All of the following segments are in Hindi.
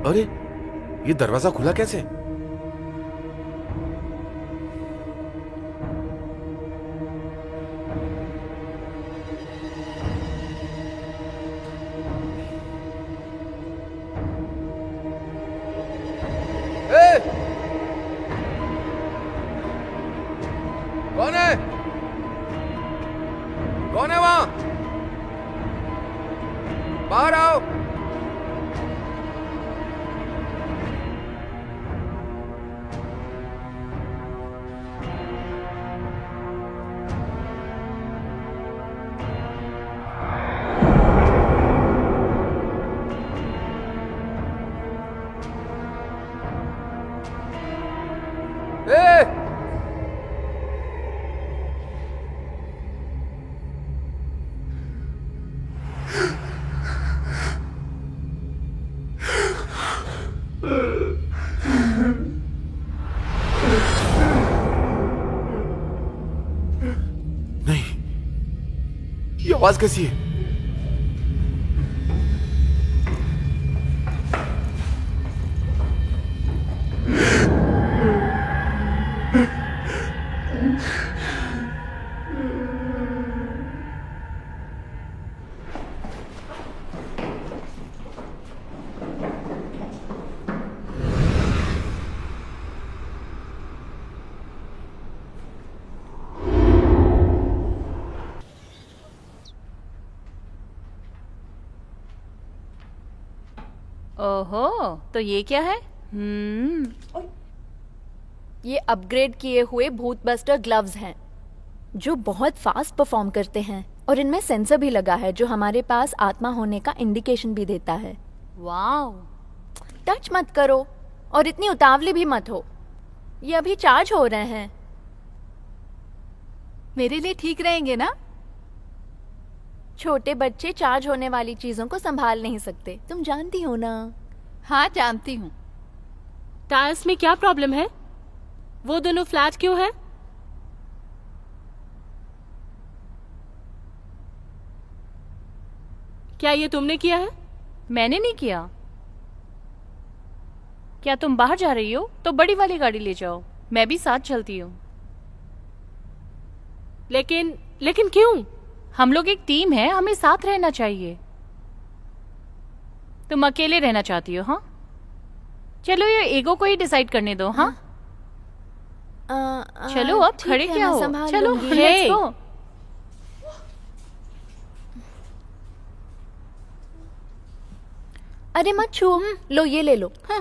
अरे ये दरवाजा खुला कैसे? कौन है? कौन है वहां? बाहर आओ। ए! नहीं, ये आवाज कैसी है? ओहो, तो ये क्या है? ये अपग्रेड किए हुए भूत बस्टर ग्लव्स हैं जो बहुत फास्ट परफॉर्म करते हैं और इनमें सेंसर भी लगा है जो हमारे पास आत्मा होने का इंडिकेशन भी देता है। वाओ। टच मत करो और इतनी उतावली भी मत हो, ये अभी चार्ज हो रहे हैं। मेरे लिए ठीक रहेंगे ना? छोटे बच्चे चार्ज होने वाली चीजों को संभाल नहीं सकते, तुम जानती हो ना। हाँ, जानती हूँ। टायर्स में क्या प्रॉब्लम है? वो दोनों फ्लैट क्यों है? क्या ये तुमने किया है? मैंने नहीं किया। क्या तुम बाहर जा रही हो? तो बड़ी वाली गाड़ी ले जाओ, मैं भी साथ चलती हूँ। लेकिन क्यों? हम लोग एक टीम है, हमें साथ रहना चाहिए। तुम अकेले रहना चाहती हो? हाँ चलो, ये ईगो को ही डिसाइड करने दो। हाँ चलो, अब ठीक खड़े है, क्या मैं हो? संभाल चलो लूंगी। Let's go. अरे मत छुओ, लो ये ले लो। हाँ।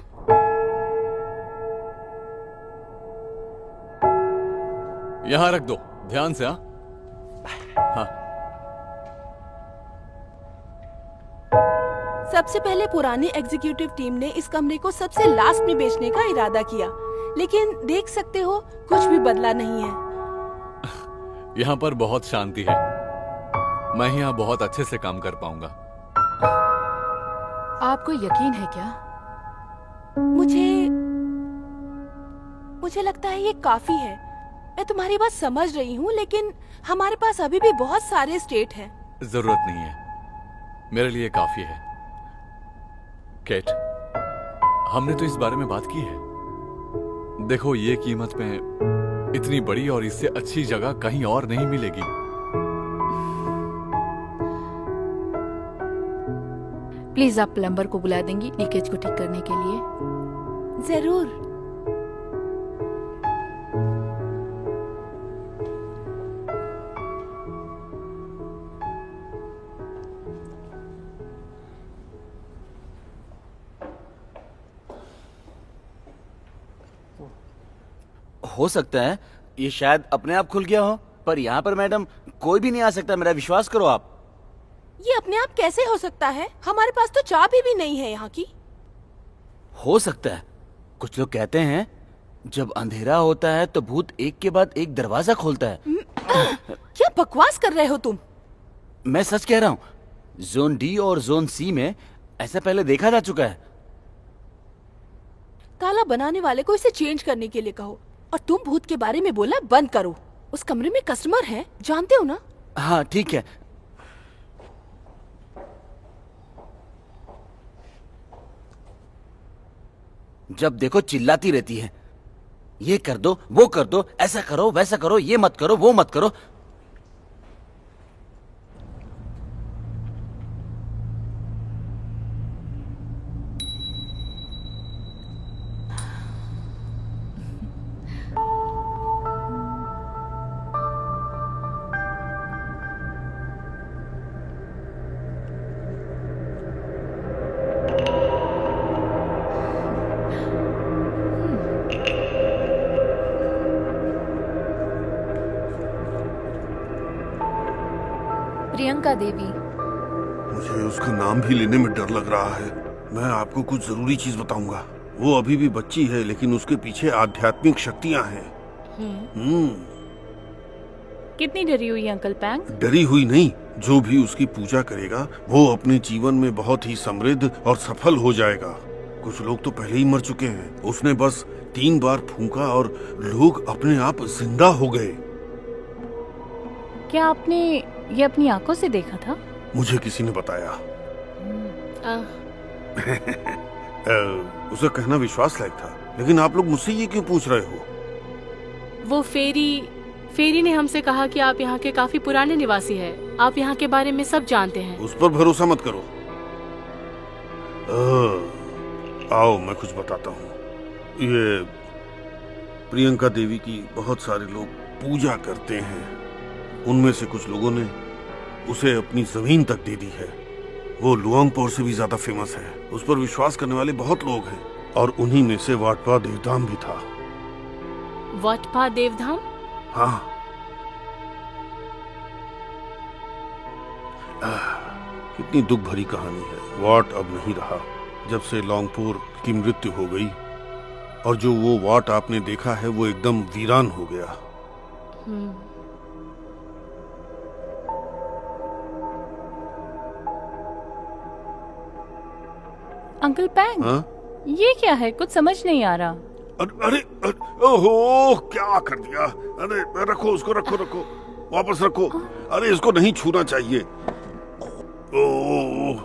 यहां रख दो, ध्यान से। हाँ हाँ। सबसे पहले पुरानी एग्जीक्यूटिव टीम ने इस कमरे को सबसे लास्ट में बेचने का इरादा किया, लेकिन देख सकते हो कुछ भी बदला नहीं है। यहाँ पर बहुत शांति है, मैं यहाँ बहुत अच्छे से काम कर पाऊंगा। आपको यकीन है क्या? मुझे लगता है ये काफी है। मैं तुम्हारी बात समझ रही हूँ, लेकिन हमारे पास अभी भी बहुत सारे स्टेट हैं। जरूरत नहीं है, मेरे लिए काफी है। केट, हमने तो इस बारे में बात की है। देखो, ये कीमत में इतनी बड़ी और इससे अच्छी जगह कहीं और नहीं मिलेगी। प्लीज आप प्लम्बर को बुला देंगी लीकेज को ठीक करने के लिए? जरूर। हो सकता है ये शायद अपने आप खुल गया हो, पर यहाँ पर मैडम कोई भी नहीं आ सकता, मेरा विश्वास करो आप। ये अपने आप कैसे हो सकता है? हमारे पास तो चाबी भी नहीं है यहाँ की। हो सकता है, कुछ लोग कहते हैं जब अंधेरा होता है तो भूत एक के बाद एक दरवाजा खोलता है। क्या बकवास कर रहे हो तुम? मैं सच कह रहा हूँ, जोन डी और जोन सी में ऐसा पहले देखा जा चुका है। ताला बनाने वाले को इसे चेंज करने के लिए कहो, और तुम भूत के बारे में बोलना बंद करो। उस कमरे में कस्टमर है, जानते हो ना? हाँ ठीक है। जब देखो चिल्लाती रहती है, ये कर दो, वो कर दो, ऐसा करो, वैसा करो, ये मत करो, वो मत करो। प्रियंका देवी। मुझे उसका नाम भी लेने में डर लग रहा है। मैं आपको कुछ जरूरी चीज बताऊंगा। वो अभी भी बच्ची है, लेकिन उसके पीछे आध्यात्मिक शक्तियां हैं। कितनी डरी हुई है अंकल पैंग? डरी हुई नहीं, जो भी उसकी पूजा करेगा वो अपने जीवन में बहुत ही समृद्ध और सफल हो जाएगा। कुछ लोग तो पहले ही मर चुके हैं। उसने बस 3 बार फूंका और लोग अपने आप जिंदा हो गए। क्या आपने ये अपनी आंखों से देखा था? मुझे किसी ने बताया। आ, उसे कहना विश्वास लायक था, लेकिन आप लोग मुझसे ये क्यों पूछ रहे हो? वो फेरी ने हमसे कहा कि आप यहाँ के काफी पुराने निवासी हैं। आप यहाँ के बारे में सब जानते हैं। उस पर भरोसा मत करो। आओ मैं कुछ बताता हूँ। ये प्रियंका देवी की बहुत सारे लोग पूजा करते हैं। उनमें से कुछ लोगों ने उसे अपनी जमीन तक दे दी है। वो लुआंगपोर से भी ज्यादा फेमस है। उस पर विश्वास करने वाले बहुत लोग हैं, और उन्हीं में से वाटपा देवधाम भी था। वाटपा देवधाम? हाँ। कितनी दुख भरी कहानी है। वाट अब नहीं रहा जब से लौंगपुर की मृत्यु हो गई, और जो वो वाट आपने देखा है वो एकदम वीरान हो गया। अंकल पैंग, हाँ? ये क्या है? कुछ समझ नहीं आ रहा। अरे ओहो, क्या कर दिया? अरे रखो उसको, रखो वापस रखो। अरे इसको नहीं छूना चाहिए। ओह,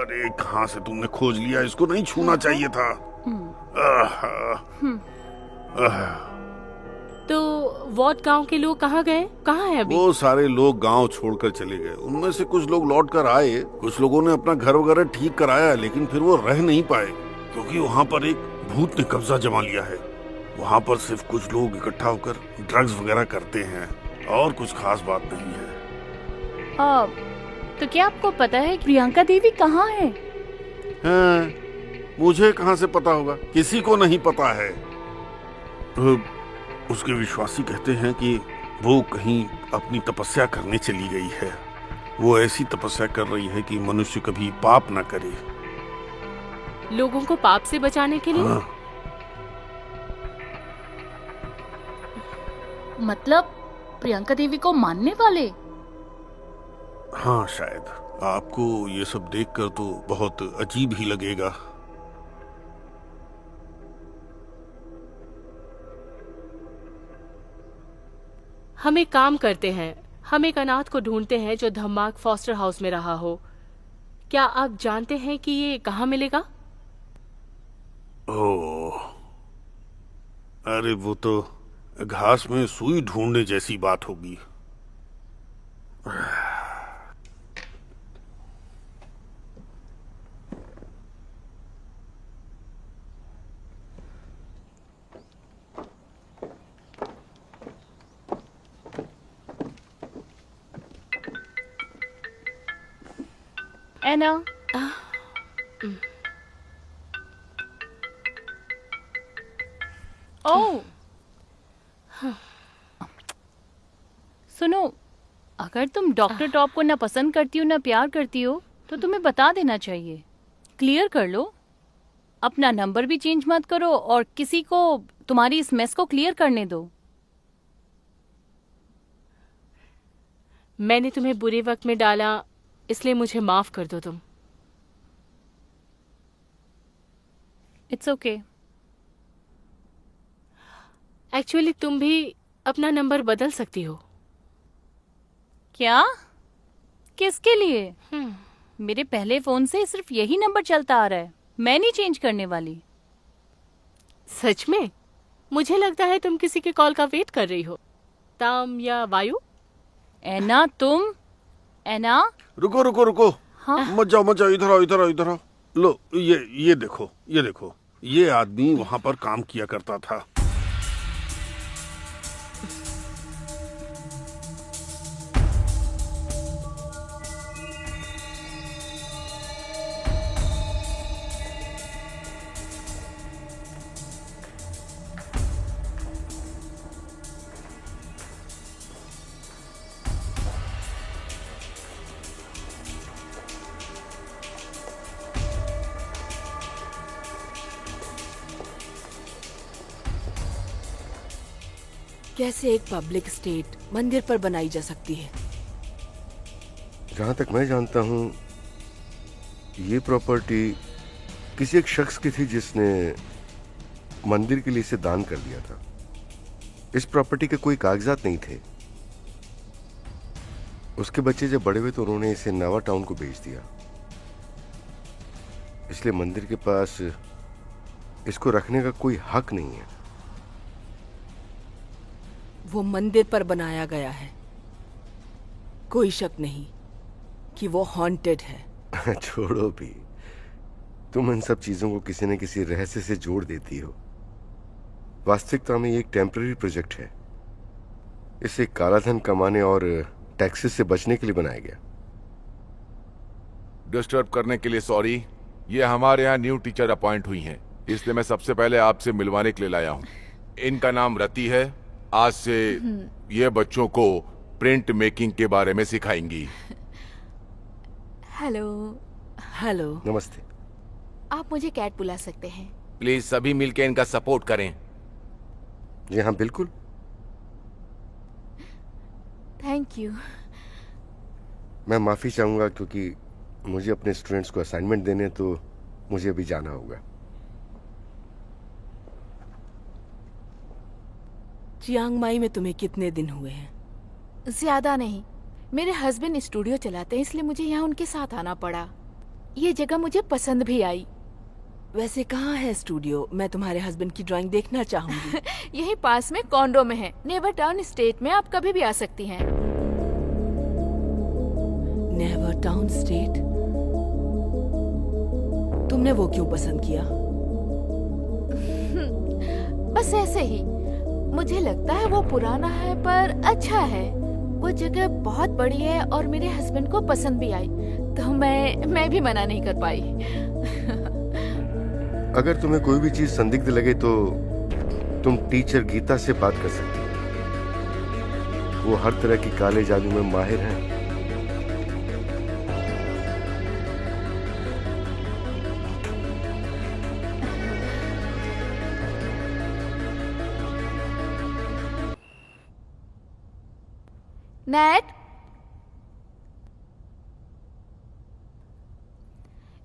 अरे कहाँ से तुमने खोज लिया? इसको नहीं छूना चाहिए था। तो वॉट गांव के लोग कहाँ गए? कहाँ है अभी? वो सारे लोग गांव छोड़कर चले गए। उनमें से कुछ लोग लौट कर आए। कुछ लोगों ने अपना घर वगैरह ठीक कराया, लेकिन फिर वो रह नहीं पाए, क्योंकि वहाँ पर एक भूत ने कब्जा जमा लिया है। वहाँ पर सिर्फ कुछ लोग इकट्ठा होकर ड्रग्स वगैरह करते हैं, और कुछ खास बात नहीं है। तो क्या आपको पता है प्रियंका देवी कहाँ है? हाँ, मुझे कहाँ से पता होगा? किसी को नहीं पता है। उसके विश्वासी कहते हैं कि वो कहीं अपनी तपस्या करने चली गई है। वो ऐसी तपस्या कर रही है कि मनुष्य कभी पाप न करे। लोगों को पाप से बचाने के लिए? हाँ। मतलब प्रियंका देवी को मानने वाले? हाँ, शायद। आपको ये सब देखकर तो बहुत अजीब ही लगेगा। हम एक काम करते हैं, हम एक अनाथ को ढूंढते हैं जो धमाक फॉस्टर हाउस में रहा हो। क्या आप जानते हैं कि ये कहाँ मिलेगा? ओह, अरे वो तो घास में सुई ढूंढने जैसी बात होगी। एना, ओह, सुनो, अगर तुम डॉक्टर टॉप को ना पसंद करती हो ना प्यार करती हो, तो तुम्हें बता देना चाहिए। क्लियर कर लो। अपना नंबर भी चेंज मत करो, और किसी को तुम्हारी इस मेस को क्लियर करने दो। मैंने तुम्हें बुरे वक्त में डाला, इसलिए मुझे माफ कर दो तुम। It's okay. एक्चुअली तुम भी अपना नंबर बदल सकती हो। क्या? किसके लिए? मेरे पहले फोन से सिर्फ यही नंबर चलता आ रहा है। मैं नहीं चेंज करने वाली। सच में? मुझे लगता है तुम किसी के कॉल का वेट कर रही हो। ताम या वायु? एना तुम? एना? रुको रुको रुको, हाँ? मत जाओ मत जाओ, इधर आओ इधर आओ इधर आओ। लो ये देखो, ये देखो, ये आदमी वहां पर काम किया करता था। कैसे एक पब्लिक स्टेट मंदिर पर बनाई जा सकती है? जहाँ तक मैं जानता हूँ ये प्रॉपर्टी किसी एक शख्स की थी जिसने मंदिर के लिए इसे दान कर दिया था। इस प्रॉपर्टी के कोई कागजात नहीं थे। उसके बच्चे जब बड़े हुए तो उन्होंने इसे नावा टाउन को बेच दिया। इसलिए मंदिर के पास इसको रखने का कोई हक नहीं है। वो मंदिर पर बनाया गया है, कोई शक नहीं कि वो हॉन्टेड है। छोड़ो भी, तुम इन सब चीजों को किसी न किसी रहस्य से जोड़ देती हो। वास्तविकता में ये एक टेम्पररी प्रोजेक्ट है। इसे काला धन कमाने और टैक्सेस से बचने के लिए बनाया गया। डिस्टर्ब करने के लिए सॉरी। ये हमारे यहाँ न्यू टीचर अपॉइंट हुई हैं, इसलिए मैं सबसे पहले आपसे मिलवाने के लिए लाया हूँ। इनका नाम रति है। आज से ये बच्चों को प्रिंट मेकिंग के बारे में सिखाएंगी। हेलो। हेलो। नमस्ते। आप मुझे कैट बुला सकते हैं। प्लीज सभी मिलकर इनका सपोर्ट करें। जी हाँ बिल्कुल। Thank you. मैं माफी चाहूंगा क्योंकि मुझे अपने स्टूडेंट्स को असाइनमेंट देने, तो मुझे अभी जाना होगा। चियांग माई में तुम्हें कितने दिन हुए हैं? ज्यादा नहीं, मेरे हस्बैंड स्टूडियो चलाते हैं इसलिए मुझे यहाँ उनके साथ आना पड़ा। ये जगह मुझे पसंद भी आई। वैसे कहाँ है स्टूडियो? मैं तुम्हारे हस्बैंड की ड्राइंग देखना चाहूंगी। यही पास में कॉन्डो में है, नेवर टाउन स्टेट में। आप कभी भी आ सकती हैं। Never town state? तुमने वो क्यों पसंद किया? बस ऐसे ही। मुझे लगता है वो पुराना है पर अच्छा है। वो जगह बहुत बड़ी है और मेरे हस्बैंड को पसंद भी आई, तो मैं भी मना नहीं कर पाई। अगर तुम्हें कोई भी चीज संदिग्ध लगे तो तुम टीचर गीता से बात कर सकती हो। वो हर तरह की काले जादू में माहिर हैं। नेट,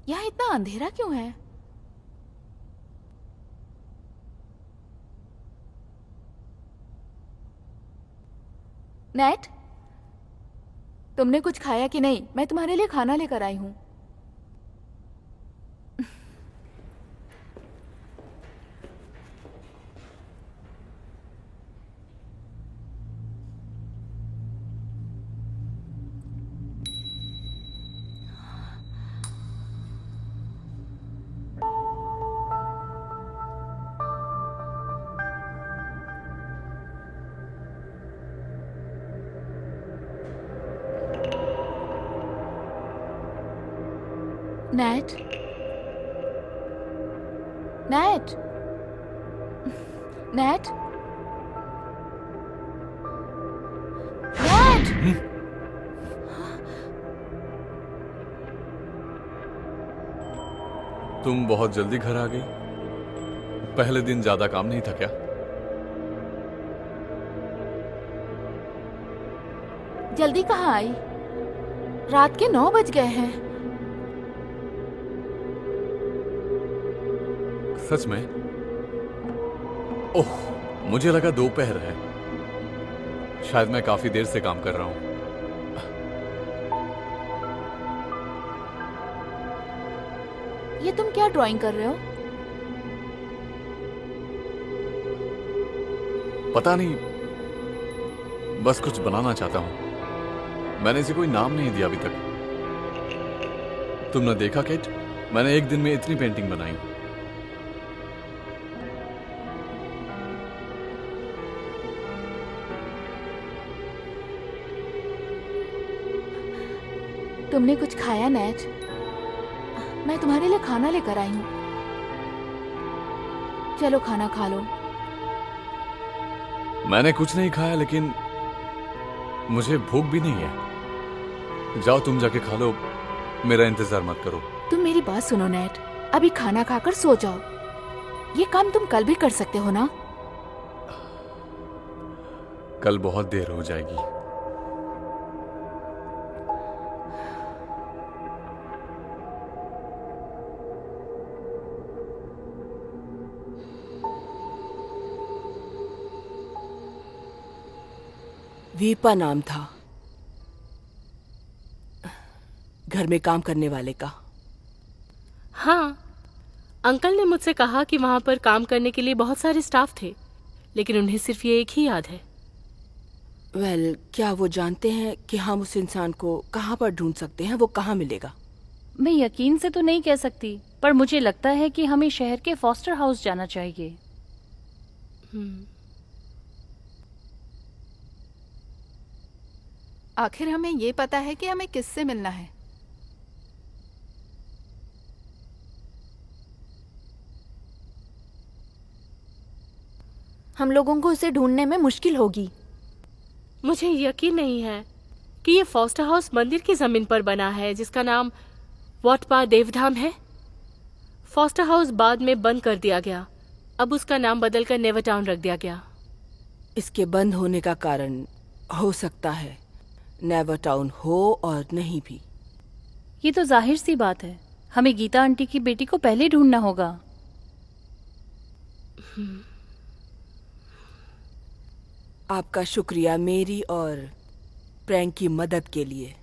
यहाँ इतना अंधेरा क्यों है? नेट, तुमने कुछ खाया कि नहीं? मैं तुम्हारे लिए खाना लेकर आई हूँ। Net, net, net, net. तुम बहुत जल्दी घर आ गई। पहले दिन ज्यादा काम नहीं था क्या? जल्दी कहाँ आई? रात के 9 बज गए हैं। सच में? ओह, मुझे लगा दोपहर है। शायद मैं काफी देर से काम कर रहा हूं। ये तुम क्या ड्राइंग कर रहे हो? पता नहीं, बस कुछ बनाना चाहता हूं। मैंने इसे कोई नाम नहीं दिया अभी तक। तुमने देखा केट, मैंने एक दिन में इतनी पेंटिंग बनाई। तुमने कुछ खाया नेट? मैं तुम्हारे लिए खाना लेकर आई हूँ। चलो खाना खा लो। मैंने कुछ नहीं खाया, लेकिन मुझे भूख भी नहीं है। जाओ तुम जाके खा लो, मेरा इंतजार मत करो। तुम मेरी बात सुनो नेट, अभी खाना खाकर सो जाओ। ये काम तुम कल भी कर सकते हो ना? कल बहुत देर हो जाएगी। वीपा नाम था घर में काम करने वाले का। हाँ, अंकल ने मुझसे कहा कि वहां पर काम करने के लिए बहुत सारे स्टाफ थे, लेकिन उन्हें सिर्फ ये एक ही याद है। क्या वो जानते हैं कि हम उस इंसान को कहाँ पर ढूंढ सकते हैं? वो कहाँ मिलेगा? मैं यकीन से तो नहीं कह सकती, पर मुझे लगता है कि हमें शहर के फॉस्टर हाउस जाना चाहिए। आखिर हमें ये पता है कि हमें किससे मिलना है। हम लोगों को उसे ढूंढने में मुश्किल होगी। मुझे यकीन नहीं है कि ये फॉस्टर हाउस मंदिर की जमीन पर बना है जिसका नाम वॉटपा देवधाम है। फॉस्टर हाउस बाद में बंद कर दिया गया, अब उसका नाम बदलकर नेवर टाउन रख दिया गया। इसके बंद होने का कारण हो सकता है नेवर टाउन हो और नहीं भी। ये तो जाहिर सी बात है, हमें गीता आंटी की बेटी को पहले ढूंढना होगा। आपका शुक्रिया मेरी और प्रैंक की मदद के लिए,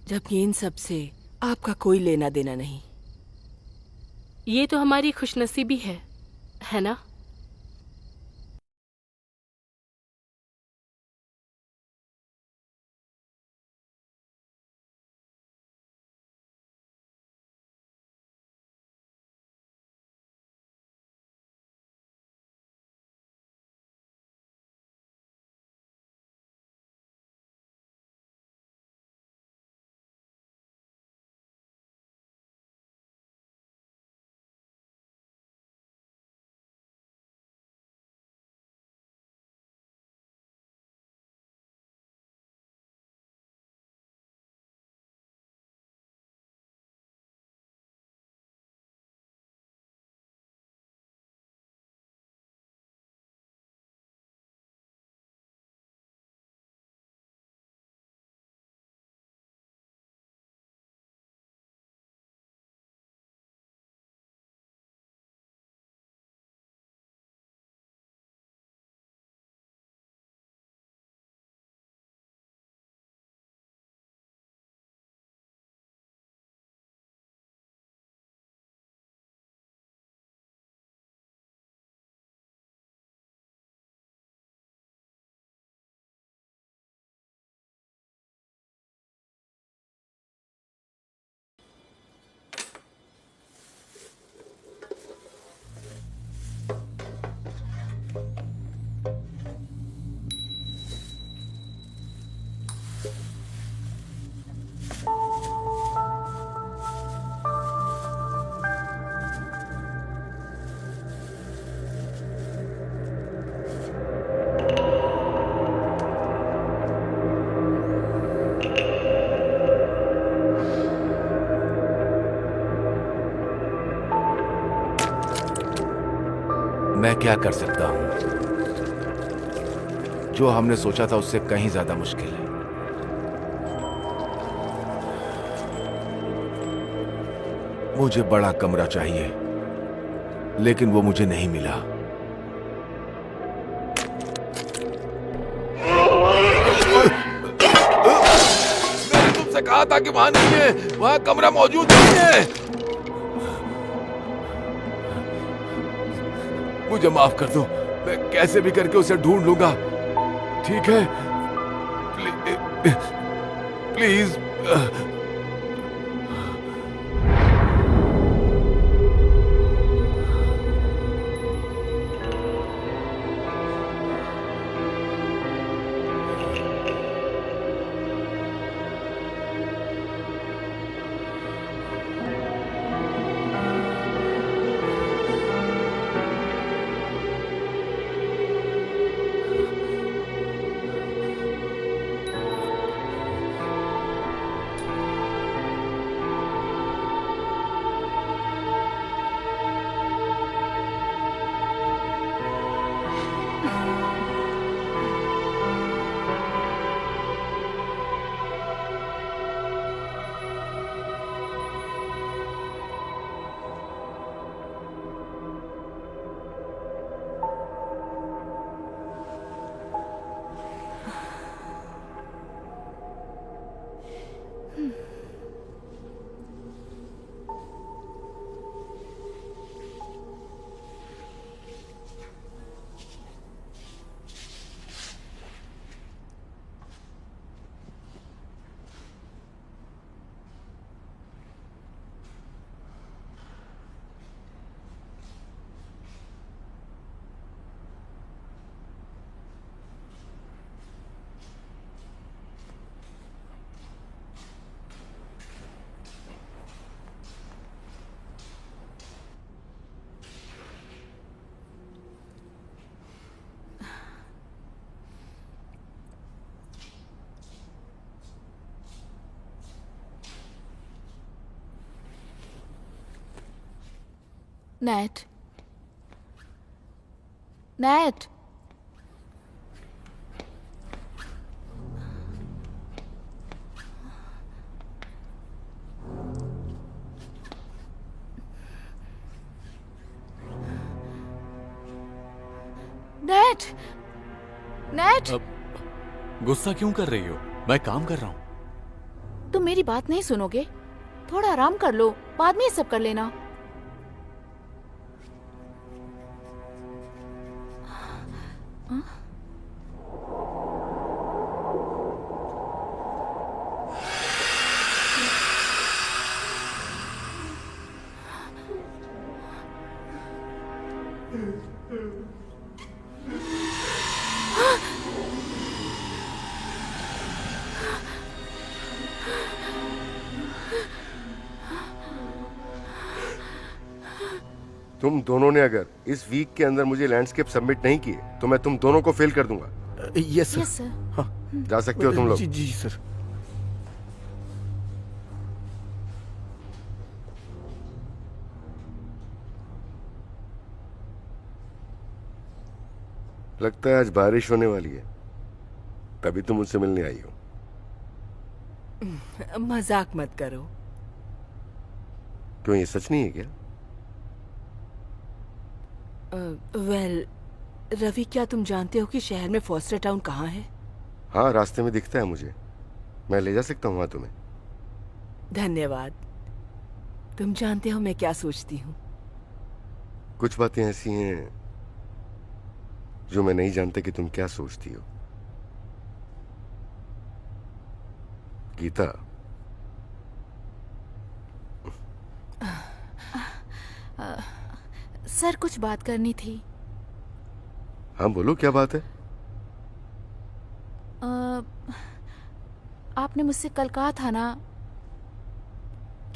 जबकि इन सब से आपका कोई लेना देना नहीं। ये तो हमारी खुशनसीबी है ना? मैं क्या कर सकता हूं? जो हमने सोचा था उससे कहीं ज्यादा मुश्किल है। मुझे बड़ा कमरा चाहिए, लेकिन वो मुझे नहीं मिला। मैंने तुमसे कहा था कि वहां नहीं है, वहां कमरा मौजूद नहीं है। मुझे माफ कर दो, मैं कैसे भी करके उसे ढूंढ लूंगा, ठीक है? Please. Nat, Nat, Nat, Nat, गुस्सा क्यों कर रही हो? मैं काम कर रहा हूँ। तुम मेरी बात नहीं सुनोगे? थोड़ा आराम कर लो, बाद में ये सब कर लेना। तुम दोनों ने अगर इस वीक के अंदर मुझे लैंडस्केप सबमिट नहीं किए तो मैं तुम दोनों को फेल कर दूंगा। Yes yes sir. जा सकते हो तुम लोग। जी जी सर। लगता है आज बारिश होने वाली है, तभी तुम मुझसे मिलने आई हो। मजाक मत करो। क्यों, ये सच नहीं है क्या? वेल रवि, क्या तुम जानते हो कि शहर में फॉस्टर टाउन कहाँ है? हाँ, रास्ते में दिखता है मुझे। मैं ले जा सकता हूँ वहां तुम्हें। धन्यवाद। तुम जानते हो मैं क्या सोचती हूँ? कुछ बातें ऐसी हैं जो मैं नहीं जानता कि तुम क्या सोचती हो। गीता, सर कुछ बात करनी थी। हाँ बोलो, क्या बात है? आपने मुझसे कल कहा था ना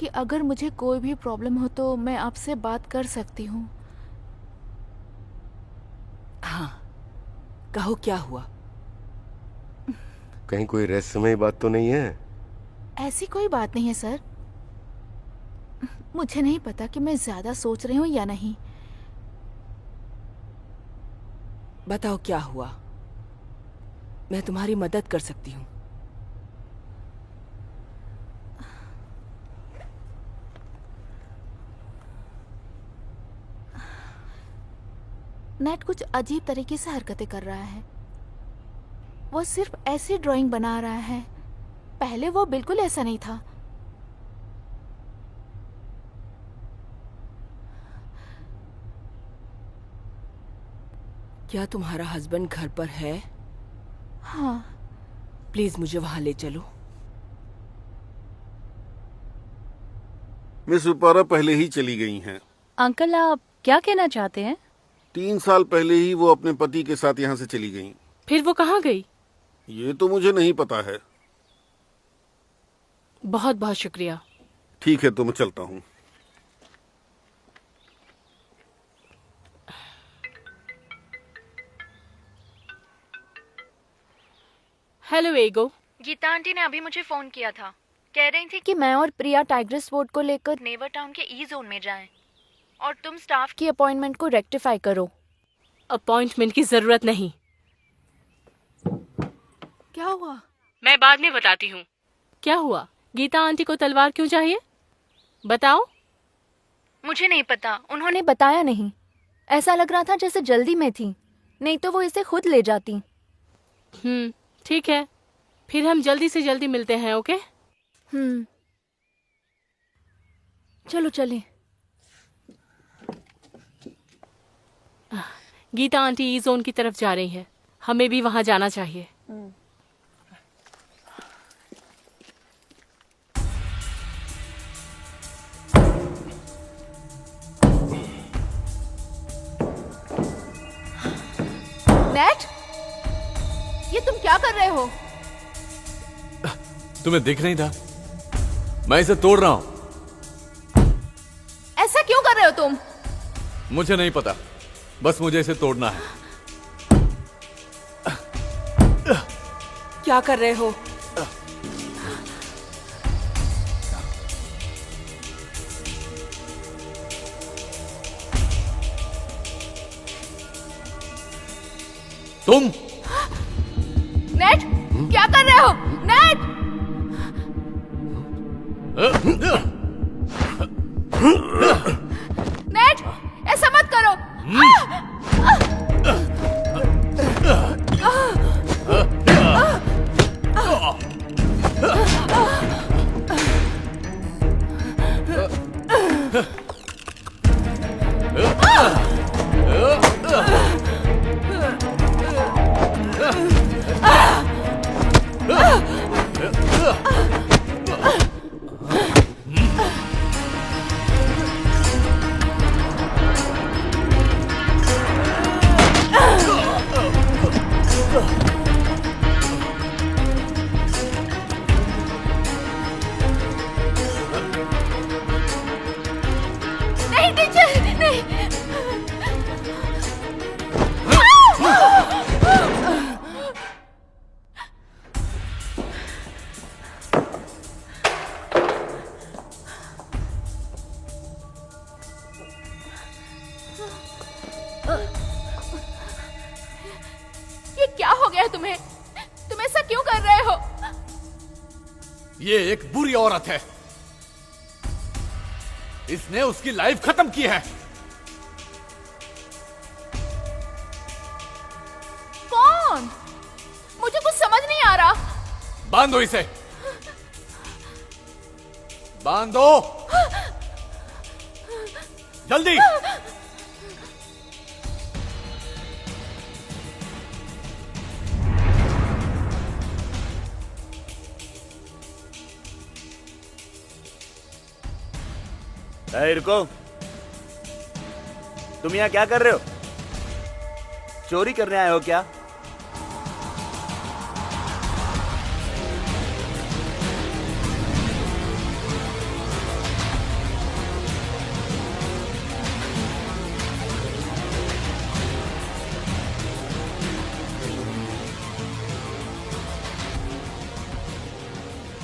कि अगर मुझे कोई भी प्रॉब्लम हो तो मैं आपसे बात कर सकती हूँ। हाँ, कहो क्या हुआ? कहीं कोई रहस्यमय बात तो नहीं है? ऐसी कोई बात नहीं है सर। मुझे नहीं पता कि मैं ज्यादा सोच रही हूँ या नहीं। बताओ क्या हुआ, मैं तुम्हारी मदद कर सकती हूँ। नेट कुछ अजीब तरीके से हरकतें कर रहा है। वो सिर्फ ऐसी ड्राइंग बना रहा है, पहले वो बिल्कुल ऐसा नहीं था। क्या तुम्हारा हस्बैंड घर पर है? हाँ। प्लीज मुझे वहां ले चलो। मिस रुपारा पहले ही चली गई हैं। अंकल आप क्या कहना चाहते हैं? 3 साल पहले ही वो अपने पति के साथ यहाँ से चली गईं। फिर वो कहाँ गई? ये तो मुझे नहीं पता है। बहुत बहुत शुक्रिया। ठीक है, तो मैं चलता हूँ। हेलो एगो। गीता आंटी ने अभी मुझे फोन किया था। कह रही थी कि मैं और प्रिया टाइग्रेस वोट को लेकर नेवर टाउन के ई जोन में जाएं और तुम स्टाफ की अपॉइंटमेंट को रेक्टिफाई करो। अपॉइंटमेंट की जरूरत नहीं। क्या हुआ? मैं बाद में बताती हूँ। क्या हुआ? गीता आंटी को तलवार क्यों चाहिए? बताओ। मुझे नहीं पता, उन्होंने बताया नहीं। ऐसा लग रहा था जैसे जल्दी में थी, नहीं तो वो इसे खुद ले जाती। ठीक है, फिर हम जल्दी से जल्दी मिलते हैं। ओके। चलो चलें। गीता आंटी ई जोन की तरफ जा रही है, हमें भी वहां जाना चाहिए। नेट, ये तुम क्या कर रहे हो? तुम्हें दिख नहीं था? मैं इसे तोड़ रहा हूं। ऐसा क्यों कर रहे हो तुम? मुझे नहीं पता, बस मुझे इसे तोड़ना है। क्या कर रहे हो? तुम नेट, क्या कर रहे हो? नेट! नेट, ऐसा मत करो। नहीं टीचर, नहीं। ये क्या हो गया तुम्हें? तुम ऐसा क्यों कर रहे हो? ये एक बुरी औरत है, इसने उसकी लाइफ खत्म की है। कौन? मुझे कुछ समझ नहीं आ रहा। बांधो इसे, बांधो जल्दी। रुको, तुम यहाँ क्या कर रहे हो? चोरी करने आए हो क्या?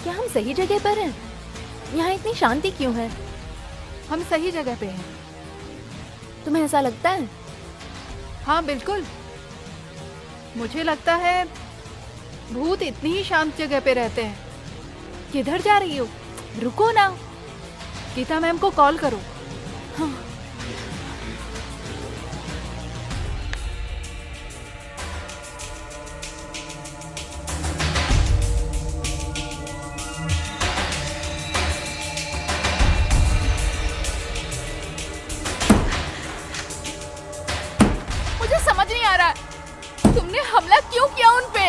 क्या हम सही जगह पर हैं? यहाँ इतनी शांति क्यों है? हम सही जगह पे हैं। तुम्हें ऐसा लगता है? हाँ बिल्कुल, मुझे लगता है भूत इतनी ही शांत जगह पे रहते हैं। किधर जा रही हो? रुको ना। गीता मैम को कॉल करो। हाँ। मुझे समझ नहीं आ रहा। तुमने हमला क्यों किया उन पे?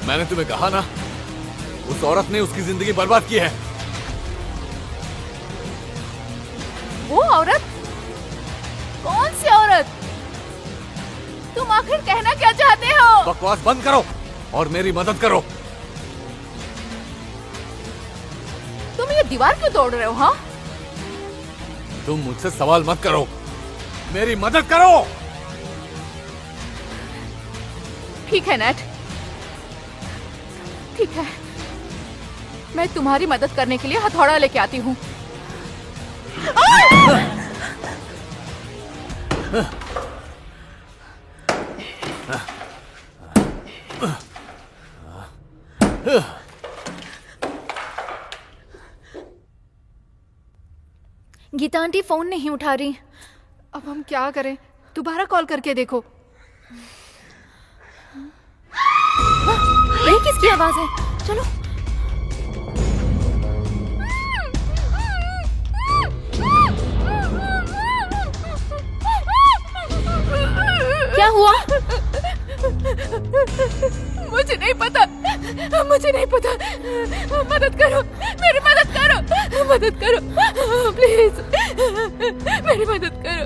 मैंने तुम्हें कहा ना, उस औरत ने उसकी जिंदगी बर्बाद की है। वो औरत? कौन सी औरत? तुम आखिर कहना क्या चाहते हो? बकवास बंद करो और मेरी मदद करो। तुम ये दीवार क्यों तोड़ रहे हो? हाँ, तुम मुझसे सवाल मत करो, मेरी मदद करो। ठीक है नेट, ठीक है, मैं तुम्हारी मदद करने के लिए हथौड़ा लेके आती हूँ। गीता आंटी फोन नहीं उठा रही। अब हम क्या करें? दोबारा कॉल करके देखो। ये किसकी आवाज है? चलो। क्या हुआ? मुझे नहीं पता, मुझे नहीं पता। मदद करो, मेरी मदद करो, मदद करो प्लीज, मेरी मदद करो।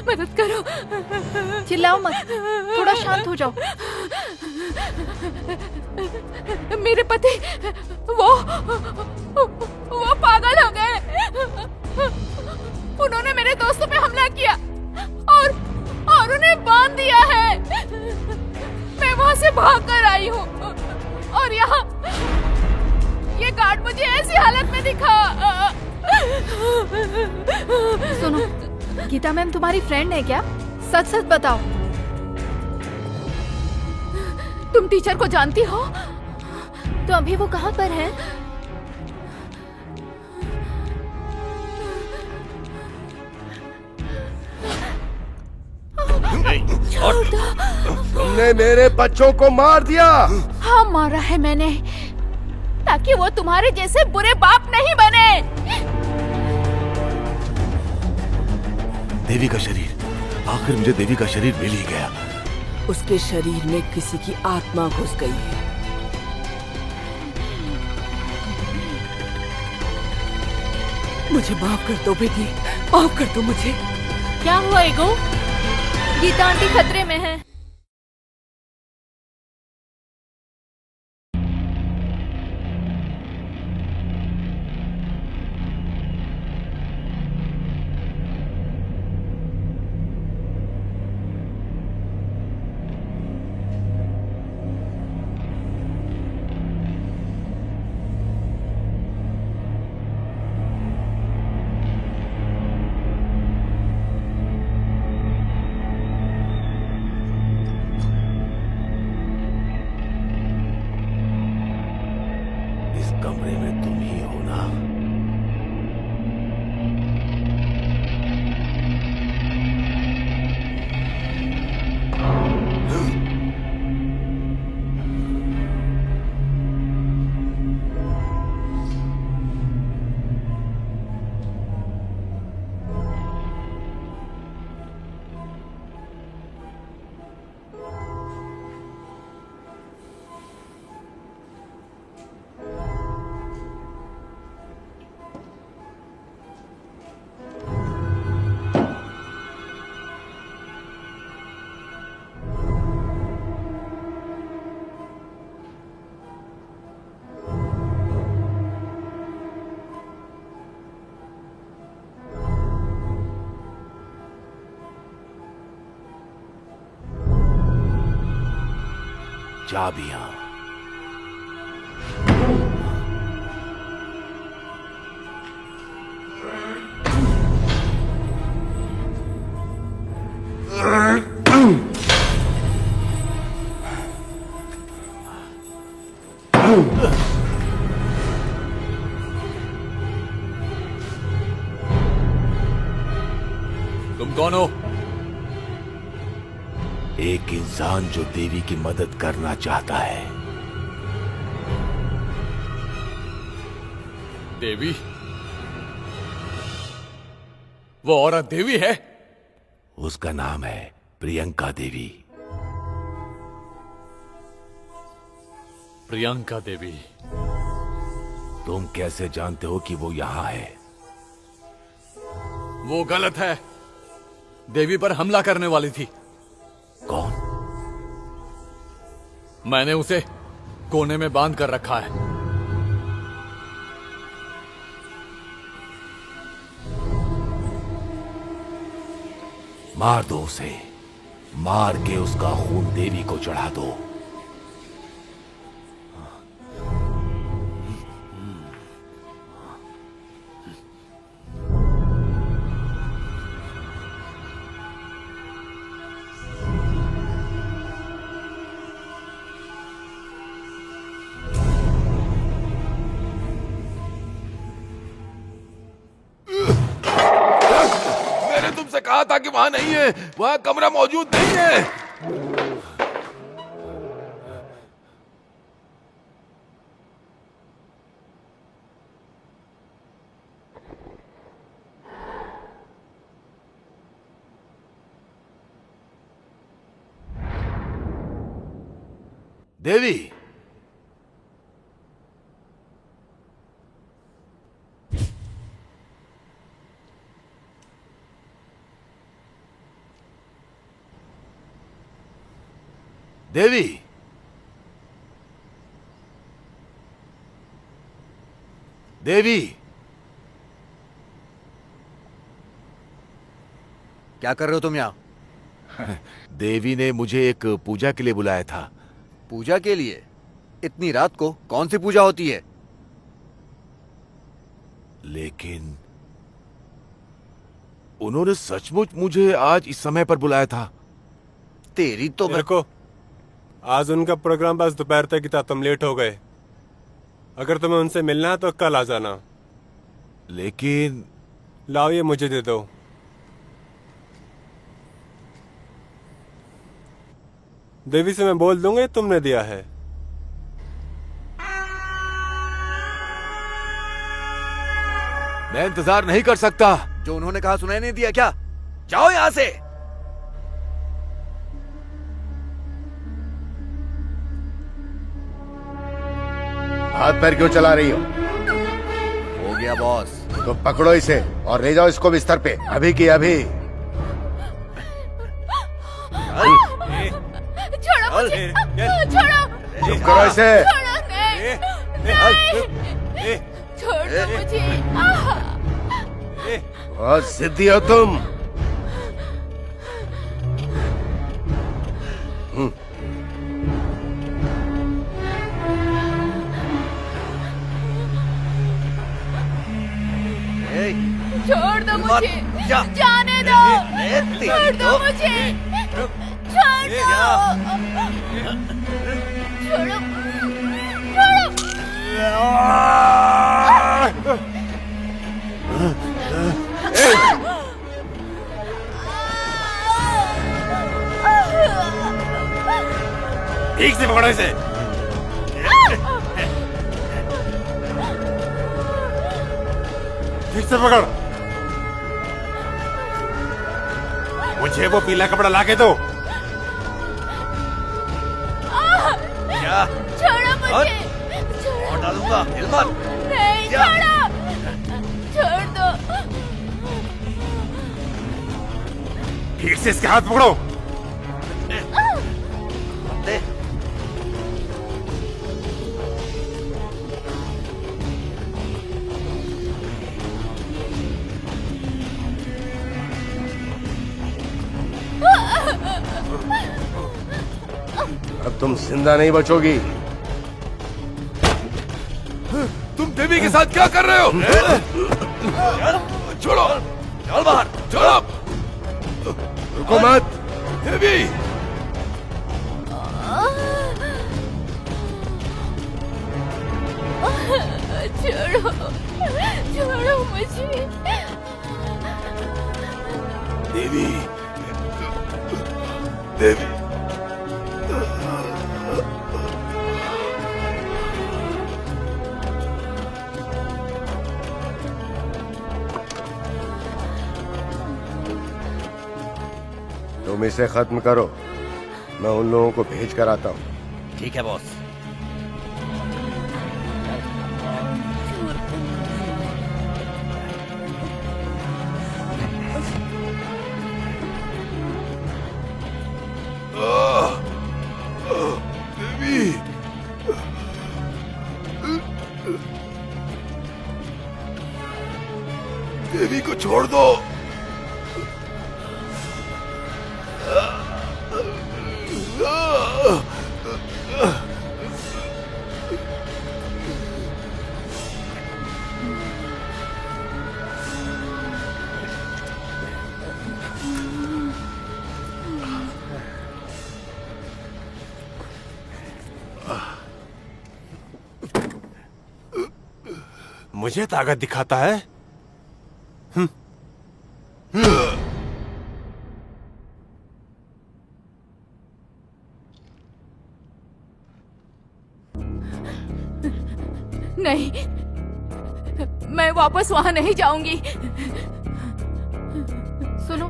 मदद करो। चिल्लाओ मत, थोड़ा शांत हो जाओ। मेरे पति वो पागल हो गए। उन्होंने मेरे दोस्तों पे हमला किया और उन्हें बांध दिया है। मैं वहां से भाग कर आई हूँ और यहाँ ये गार्ड मुझे ऐसी हालत में दिखा। सुनो, गीता मैम तुम्हारी फ्रेंड है क्या? सच सच बताओ। तुम टीचर को जानती हो? तो अभी वो कहाँ पर है? तुमने मेरे बच्चों को मार दिया। हाँ, मारा है मैंने, ताकि वो तुम्हारे जैसे बुरे बाप नहीं बने। देवी का शरीर, आखिर मुझे देवी का शरीर मिल ही गया। उसके शरीर में किसी की आत्मा घुस गई है। मुझे माफ कर दो बेटी, माफ कर दो मुझे। क्या हुआ ईगो? गीता आंटी खतरे में है। कमरे में तुम ही हो ना? चाबियां। तुम कौन हो? एक इंसान जो देवी की मदद करना चाहता है। देवी? वो औरत देवी है? उसका नाम है प्रियंका देवी। प्रियंका देवी। तुम कैसे जानते हो कि वो यहाँ है? वो गलत है। देवी पर हमला करने वाली थी। कौन? मैंने उसे कोने में बांध कर रखा है। मार दो उसे। मार के उसका खून देवी को चढ़ा दो। मैंने तुमसे कहा था कि वहां नहीं है, वहां कमरा मौजूद नहीं है। देवी, देवी, देवी, क्या कर रहे हो तुम यहाँ? देवी ने मुझे एक पूजा के लिए बुलाया था। पूजा के लिए? इतनी रात को कौन सी पूजा होती है? लेकिन उन्होंने सचमुच मुझे आज इस समय पर बुलाया था। तेरी तो देखो, आज उनका प्रोग्राम बस दोपहर तक ही था, तुम लेट हो गए। अगर तुम्हें उनसे मिलना है तो कल आ जाना। लेकिन लाओ, ये मुझे दे दो। देवी से मैं बोल दूंगा, ये तुमने दिया है। मैं इंतजार नहीं कर सकता। जो उन्होंने कहा सुनाई नहीं दिया क्या? जाओ यहां से। हाथ पैर क्यों चला रही हो? हो गया बॉस। तो पकड़ो इसे और ले जाओ इसको बिस्तर पे, अभी की अभी। छोड़ो मुझे, छोड़ो। चुप करो इसे। छोड़ो, नहीं, छोड़ दो मुझे। बहुत जिद्दी हो तुम। छोड़ दो मुझे, जाने दो, छोड़ दो मुझे, छोड़ दो, छोड़ो, ठीक से पकड़ो इसे। ठीक से पकड़। मुझे वो पीला कपड़ा लाके दो। छोड़ो मुझे, और डालूंगा, हिम्मत। नहीं, छोड़ो, छोड़ दो। ठीक से इसके हाथ पकड़ो। दे। अब तुम जिंदा नहीं बचोगी। तुम देवी के साथ क्या कर रहे हो? छोड़ो, चल बाहर। छोड़ो, रुको मत। देवी, छोड़ो, छोड़ो मुझे। देवी, देवी, तुम इसे खत्म करो, मैं उन लोगों को भेज कर आता हूँ। ठीक है बॉस। देवी, देवी को छोड़ दो। मुझे ताकत दिखाता है। नहीं, मैं वापस वहां नहीं जाऊंगी। सुनो,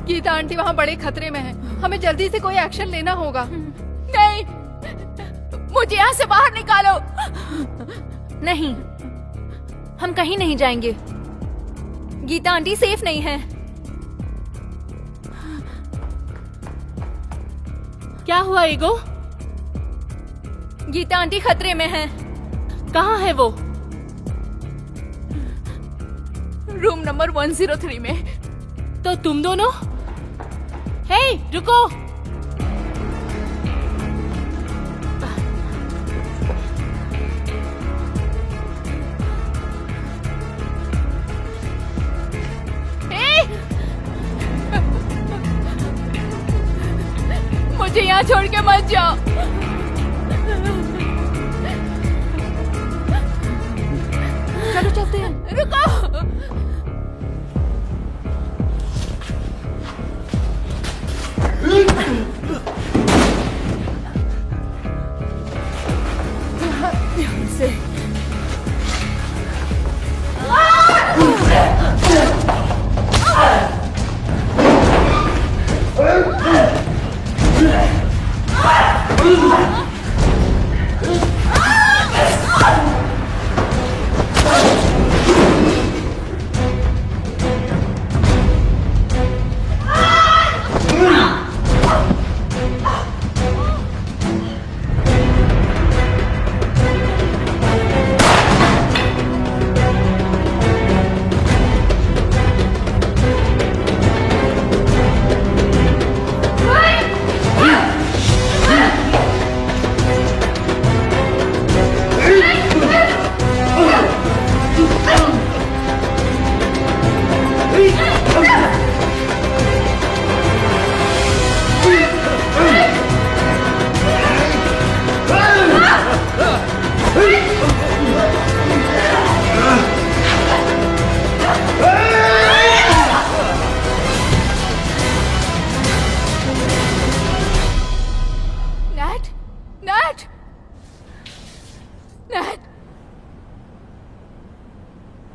गीता आंटी वहाँ बड़े खतरे में है, हमें जल्दी से कोई एक्शन लेना होगा। नहीं, मुझे यहाँ से बाहर निकालो। नहीं, हम कहीं नहीं जाएंगे। गीता आंटी सेफ नहीं है। क्या हुआ ईगो? गीता आंटी खतरे में है। कहाँ है वो? रूम नंबर 103 में। तो तुम दोनों? हे, रुको। मुझे यहाँ छोड़ के मत जाओ। चलो चलते हैं। रुको।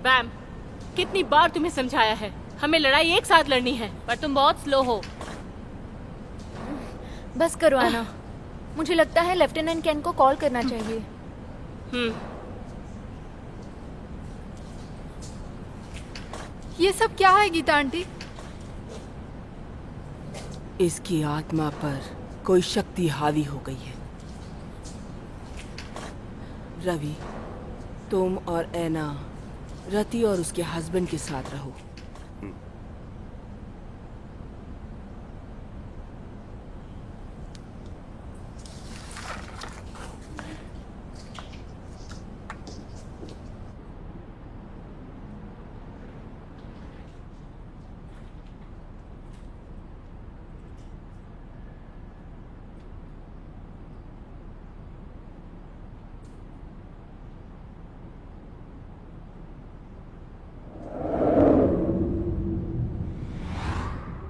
बैम, कितनी बार तुम्हें समझाया है, हमें लड़ाई एक साथ लड़नी है। पर तुम बहुत स्लो हो। बस करो आना। मुझे लगता है लेफ्टिनेंट केन को कॉल करना चाहिए। ये सब क्या है गीता आंटी? इसकी आत्मा पर कोई शक्ति हावी हो गई है। रवि, तुम और ऐना रति और उसके हस्बैंड के साथ रहो।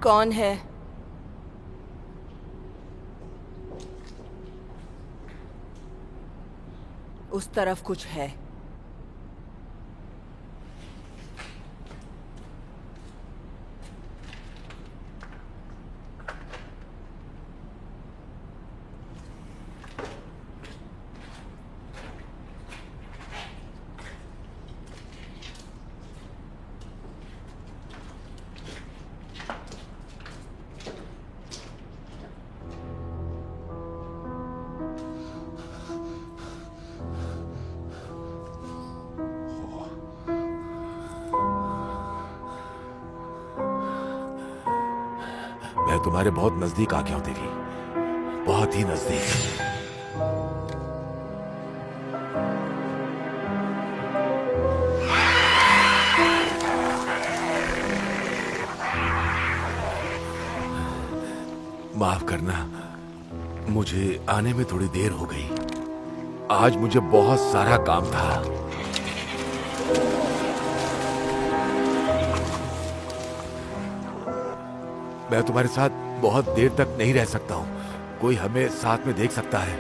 कौन है? उस तरफ कुछ है। तुम्हारे बहुत नजदीक आ गया हूं देवी, बहुत ही नजदीक। माफ करना, मुझे आने में थोड़ी देर हो गई। आज मुझे बहुत सारा काम था। मैं तुम्हारे साथ बहुत देर तक नहीं रह सकता हूं। कोई हमें साथ में देख सकता है।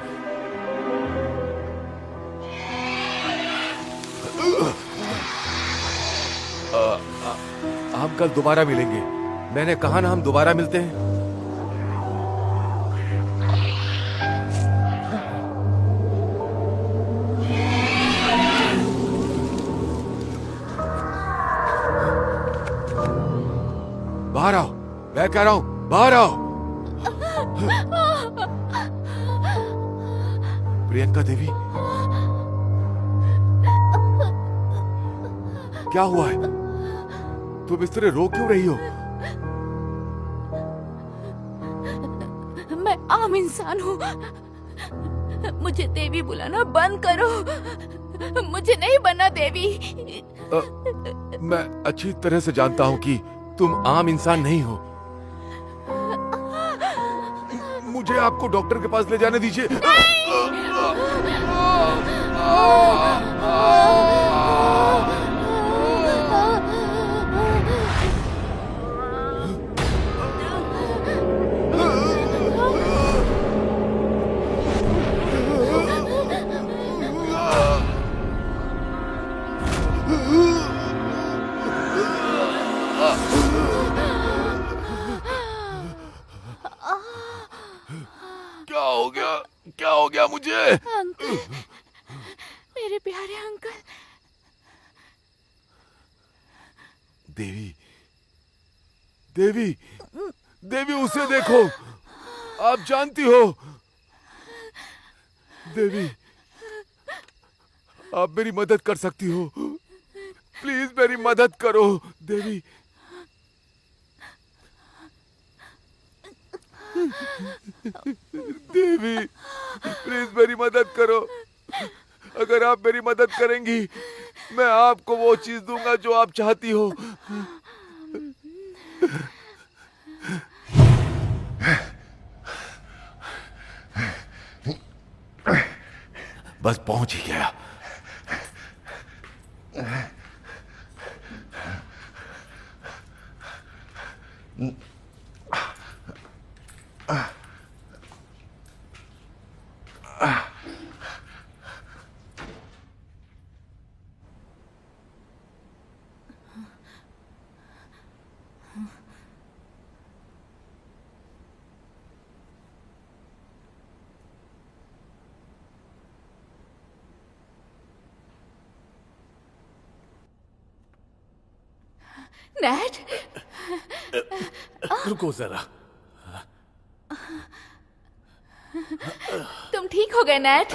हम कल दोबारा मिलेंगे। मैंने कहा ना, हम दोबारा मिलते हैं। बाहर आओ, मैं कह रहा हूं, बाहर आओ। प्रियंका देवी, क्या हुआ है? तुम इस तरह रो क्यों रही हो? मैं आम इंसान हूँ। मुझे देवी बुलाना बंद करो। मुझे नहीं बनना देवी। मैं अच्छी तरह से जानता हूं कि तुम आम इंसान नहीं हो। मुझे आपको डॉक्टर के पास ले जाने दीजिए। क्या हो गया मुझे? अंकल, मेरे प्यारे अंकल। देवी, देवी, देवी, उसे देखो। आप जानती हो देवी, आप मेरी मदद कर सकती हो। प्लीज मेरी मदद करो देवी। देवी, प्लीज मेरी मदद करो। अगर आप मेरी मदद करेंगी, मैं आपको वो चीज दूंगा जो आप चाहती हो। बस पहुंच ही गया। नैट, रुको जरा। तुम ठीक हो गए नैट?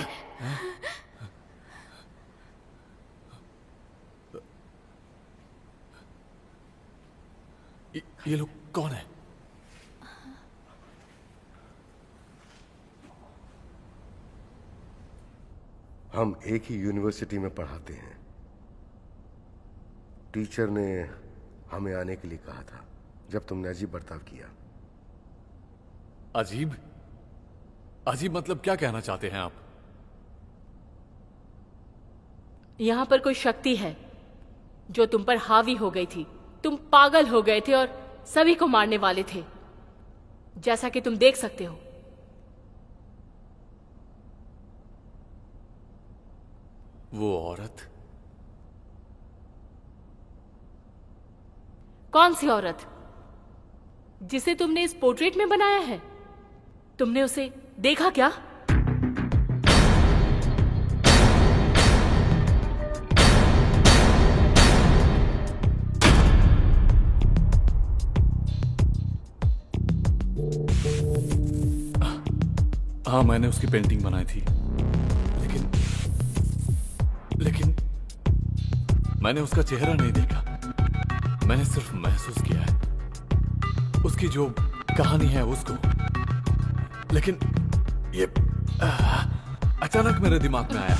ये लोग कौन है? हम एक ही यूनिवर्सिटी में पढ़ाते हैं। टीचर ने हमें आने के लिए कहा था जब तुमने अजीब बर्ताव किया। अजीब? अजीब मतलब क्या कहना चाहते हैं आप? यहाँ पर कोई शक्ति है जो तुम पर हावी हो गई थी। तुम पागल हो गए थे और सभी को मारने वाले थे, जैसा कि तुम देख सकते हो। वो औरत? कौन सी औरत? जिसे तुमने इस पोर्ट्रेट में बनाया है? तुमने उसे देखा क्या? हाँ, मैंने उसकी पेंटिंग बनाई थी, लेकिन मैंने उसका चेहरा नहीं देखा। मैंने सिर्फ महसूस किया है। उसकी जो कहानी है उसको, लेकिन ये अचानक मेरे दिमाग में आया।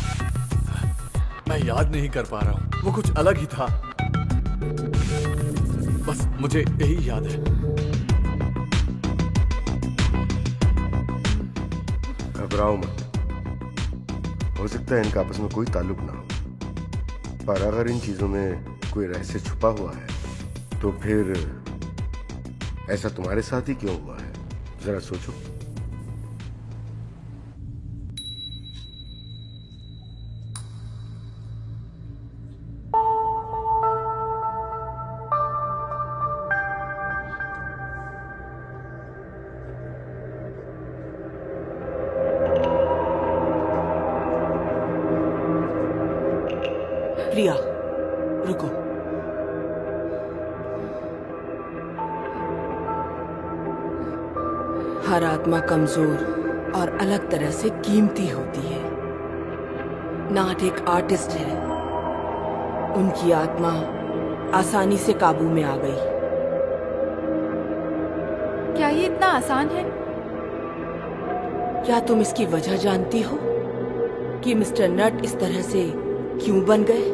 मैं याद नहीं कर पा रहा हूं, वो कुछ अलग ही था। बस मुझे यही याद है। घबराओ मत, हो सकता है इनका आपस में कोई ताल्लुक ना हो, पर अगर इन चीजों में कोई रहस्य छुपा हुआ है तो फिर ऐसा तुम्हारे साथ ही क्यों हुआ है? जरा सोचो। प्रिया, रुको। हर आत्मा कमजोर और अलग तरह से कीमती होती है। नाट एक आर्टिस्ट है, उनकी आत्मा आसानी से काबू में आ गई। क्या ये इतना आसान है? क्या तुम इसकी वजह जानती हो कि मिस्टर नट इस तरह से क्यों बन गए?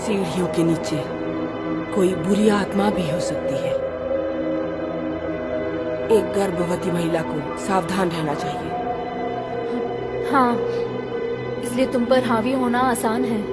सीढ़ियों के नीचे कोई बुरी आत्मा भी हो सकती है। एक गर्भवती महिला को सावधान रहना चाहिए। हाँ, इसलिए तुम पर हावी होना आसान है।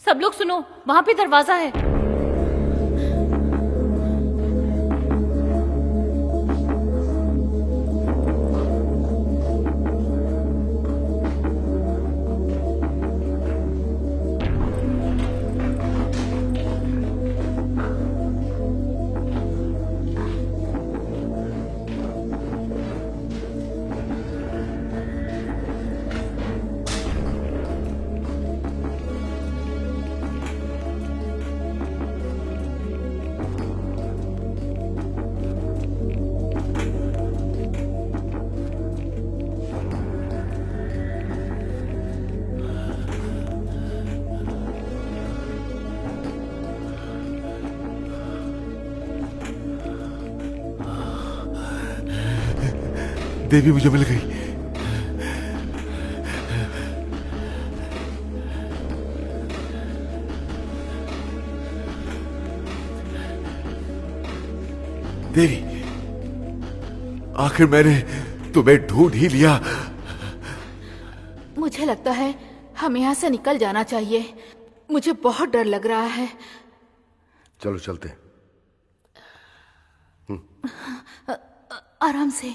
सब लोग सुनो, वहां पे दरवाजा है। देवी मुझे मिल गई। देवी, आखिर मैंने तुम्हें ढूंढ ही लिया। मुझे लगता है हम यहाँ से निकल जाना चाहिए। मुझे बहुत डर लग रहा है। चलो चलते हैं। आराम से।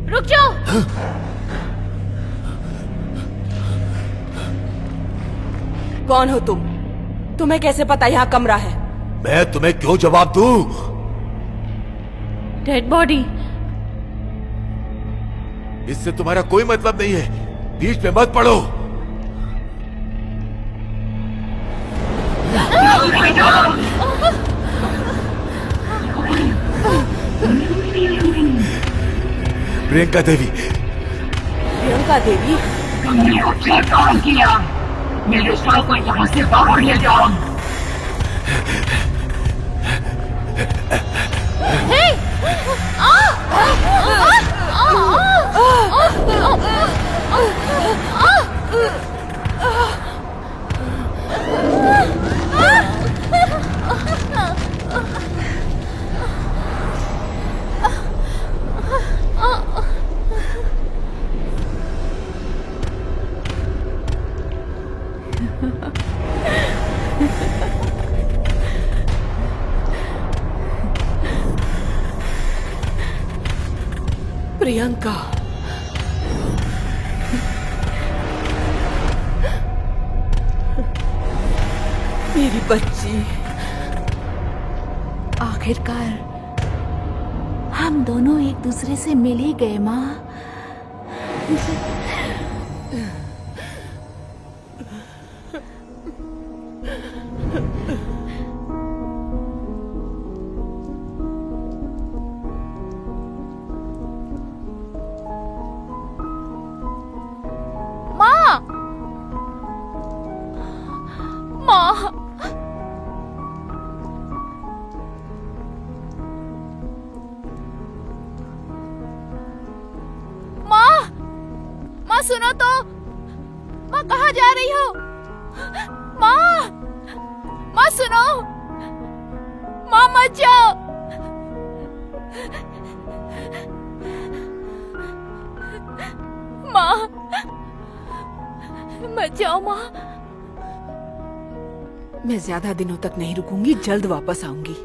रुक जाओ। कौन हो तुम? तुम्हें कैसे पता यहाँ कमरा है? मैं तुम्हें क्यों जवाब दूं? Dead body. इससे तुम्हारा कोई मतलब नहीं है, बीच में मत पड़ो। प्रियंका देवी। प्रियंका देवी? मेरे शव को यहाँ से बाहर ले जाओ। प्रियंका, मेरी बच्ची। आखिरकार हम दोनों एक दूसरे से मिल ही गए माँ। सुनो तो, माँ कहाँ जा रही हो? माँ, माँ सुनो, माँ मत जाओ। माँ मत जाओ माँ। मैं ज्यादा दिनों तक नहीं रुकूंगी, जल्द वापस आऊंगी।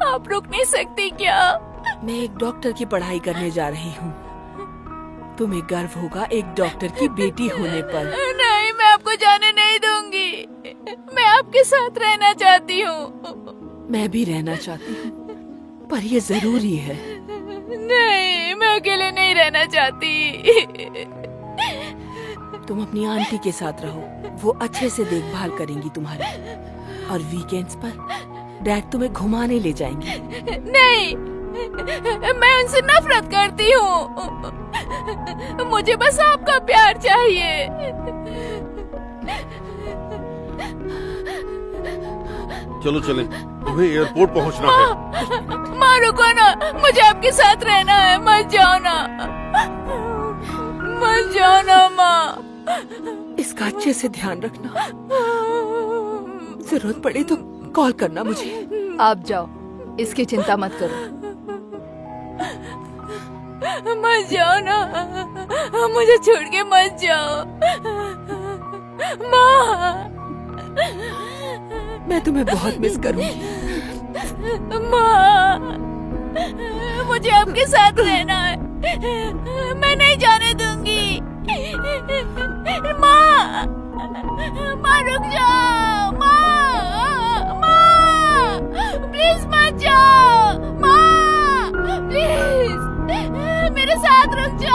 आप रुक नहीं सकती क्या? मैं एक डॉक्टर की पढ़ाई करने जा रही हूँ। तुम्हें गर्व होगा एक डॉक्टर की बेटी होने पर। नहीं, मैं आपको जाने नहीं दूंगी। मैं आपके साथ रहना चाहती हूँ। मैं भी रहना चाहती हूँ, पर ये जरूरी है। नहीं, मैं अकेले नहीं रहना चाहती। तुम अपनी आंटी के साथ रहो, वो अच्छे से देखभाल करेंगी तुम्हारी। और वीकेंड्स पर डैड तुम्हें घुमाने ले जाएंगे। नहीं, मैं उनसे नफरत करती हूँ। मुझे बस आपका प्यार चाहिए। चलो चले, तुम्हें एयरपोर्ट पहुंचना है। माँ रुको ना, मुझे आपके साथ रहना है। मत जाओ ना, मत जाओ ना माँ। इसका अच्छे से ध्यान रखना, जरूरत पड़े तो कॉल करना मुझे। आप जाओ, इसकी चिंता मत करो। मत जाओ ना, मुझे छोड़ के मत जाओ माँ। मैं तुम्हें बहुत मिस करूंगी माँ। मुझे आपके साथ रहना है, मैं नहीं जाने दूंगी। माँ, माँ रुक जाओ। माँ, माँ प्लीज मत जाओ। माँ प्लीज मेरे साथ रुक जाओ।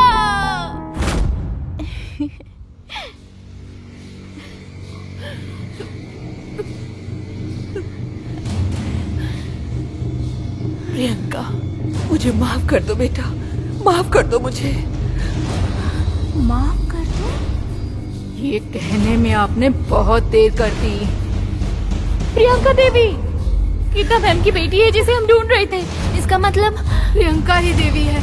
प्रियंका, मुझे माफ कर दो बेटा, माफ कर दो मुझे। माफ कर दो? ये कहने में आपने बहुत देर कर दी। प्रियंका देवी, गीता मैम की बेटी है जिसे हम ढूंढ रहे थे। इसका मतलब प्रियंका ही देवी है।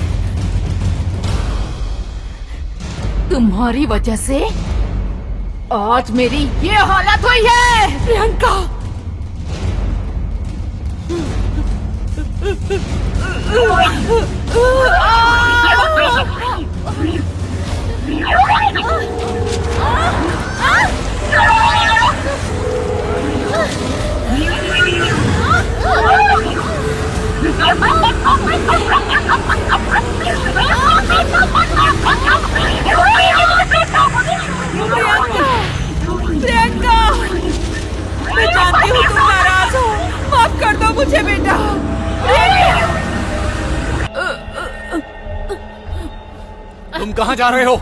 तुम्हारी वजह से आज मेरी ये हालत हुई है। प्रियंका, प्रियंका, मैं जानती हूँ तुम नाराज हो, कहाँ जा रहे हो?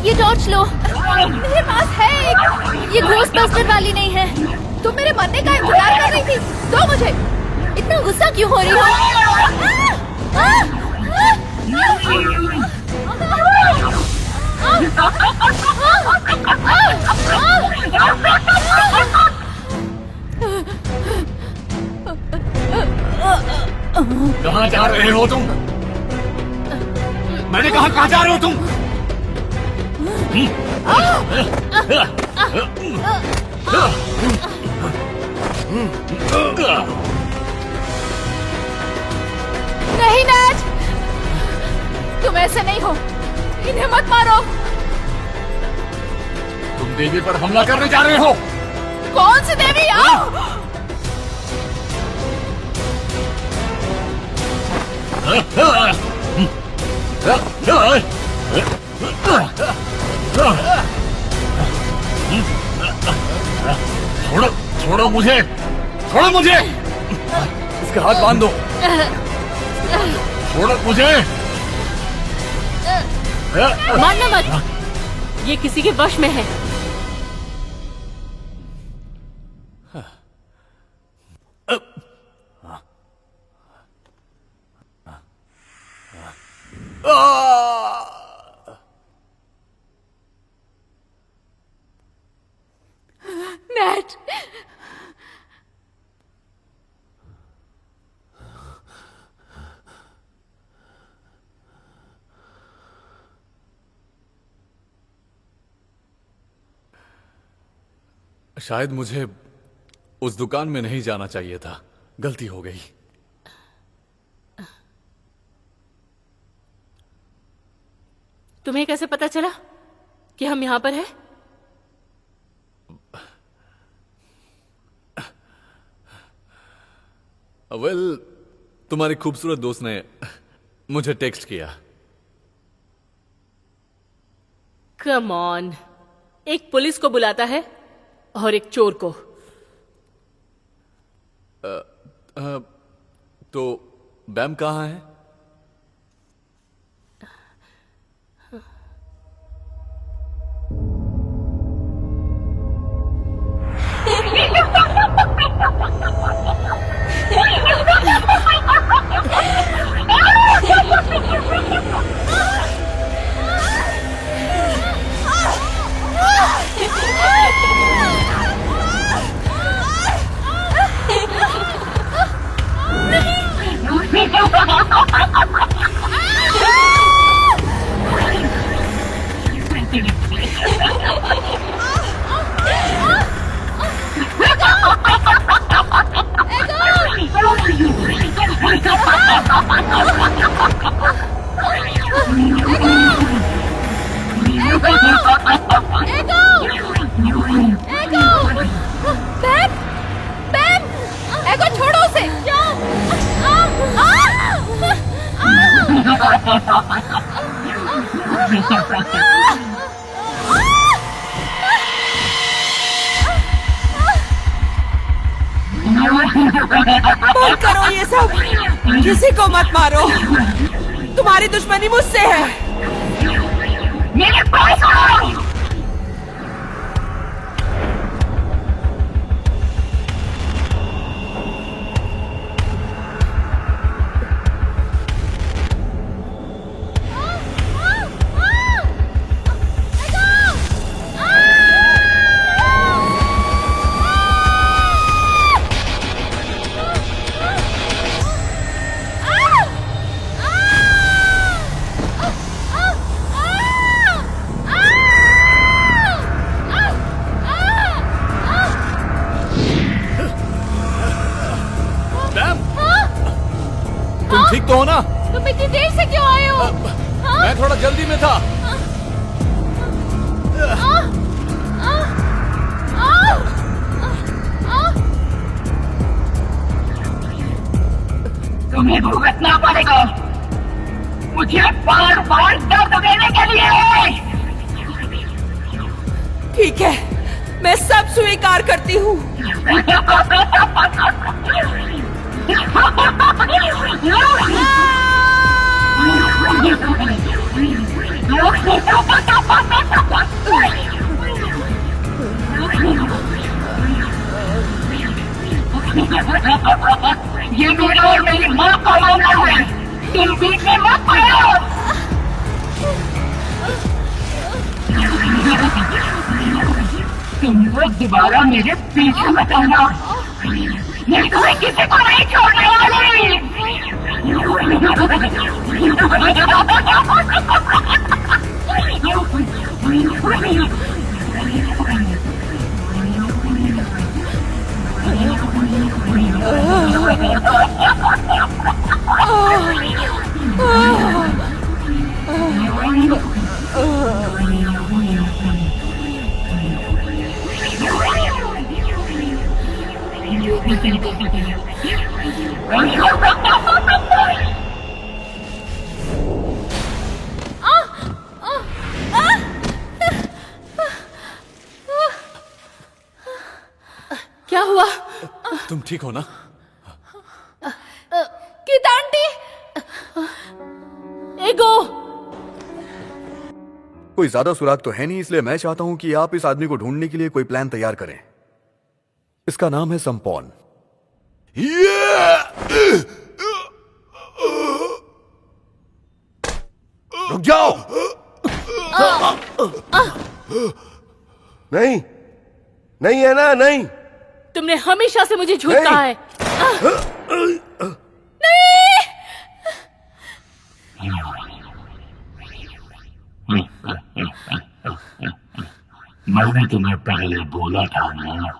ये टॉर्च लो। मेरे पास है एक। ये घोस्टबस्टर वाली नहीं है। तुम मेरे मरने का इंतजार कर रही थी, दो मुझे। इतना गुस्सा क्यों हो रही हो? कहाँ जा रहे हो तुम? मैंने कहा कहाँ जा रहे हो तुम? नहीं नैट, तुम ऐसे नहीं हो। इन्हें मत मारो। तुम देवी पर हमला करने जा रहे हो? कौन सी देवी? आओ। छोड़ो, छोड़ो मुझे, छोड़ो मुझे। इसका हाथ बांध दो। छोड़ो मुझे। मारना मत, ये किसी के वश में है। नैट, शायद मुझे उस दुकान में नहीं जाना चाहिए था। गलती हो गई। तुम्हें कैसे पता चला कि हम यहाँ पर हैं? वेल, तुम्हारी खूबसूरत दोस्त ने मुझे टेक्स्ट किया। कम ऑन, एक पुलिस को बुलाता है और एक चोर को। तो बैम कहाँ है? एगो छोड़ो उसे। बंद करो ये सब, किसी को मत मारो। तुम्हारी दुश्मनी मुझसे है। मेरे पास आओ। तुम ठीक तो हो ना? तुम इतनी देर से क्यों आए हो? मैं थोड़ा जल्दी में था। तुम्हें भुगतना पड़ेगा मुझे बार बार दर्द देने के लिए। ठीक है, मैं सब स्वीकार करती हूँ। ये मेरा और मेरी माँ का मामला है, तुम बीच में मत पड़ो। तुम लोग दोबारा मेरे पीछे मत आना, नहीं तो मैं किसी को नहीं छोड़ने वाली। क्या हुआ? तुम ठीक हो ना? गीता आंटी, एगो। कोई ज्यादा सुराग तो है नहीं, इसलिए मैं चाहता हूं कि आप इस आदमी को ढूंढने के लिए कोई प्लान तैयार करें। इसका नाम है सम्पौन। रुक जाओ। नहीं, नहीं है ना, नहीं। तुमने हमेशा से मुझे झूठ नहीं। कहा है। मैंने तुम्हें पहले बोला था ना,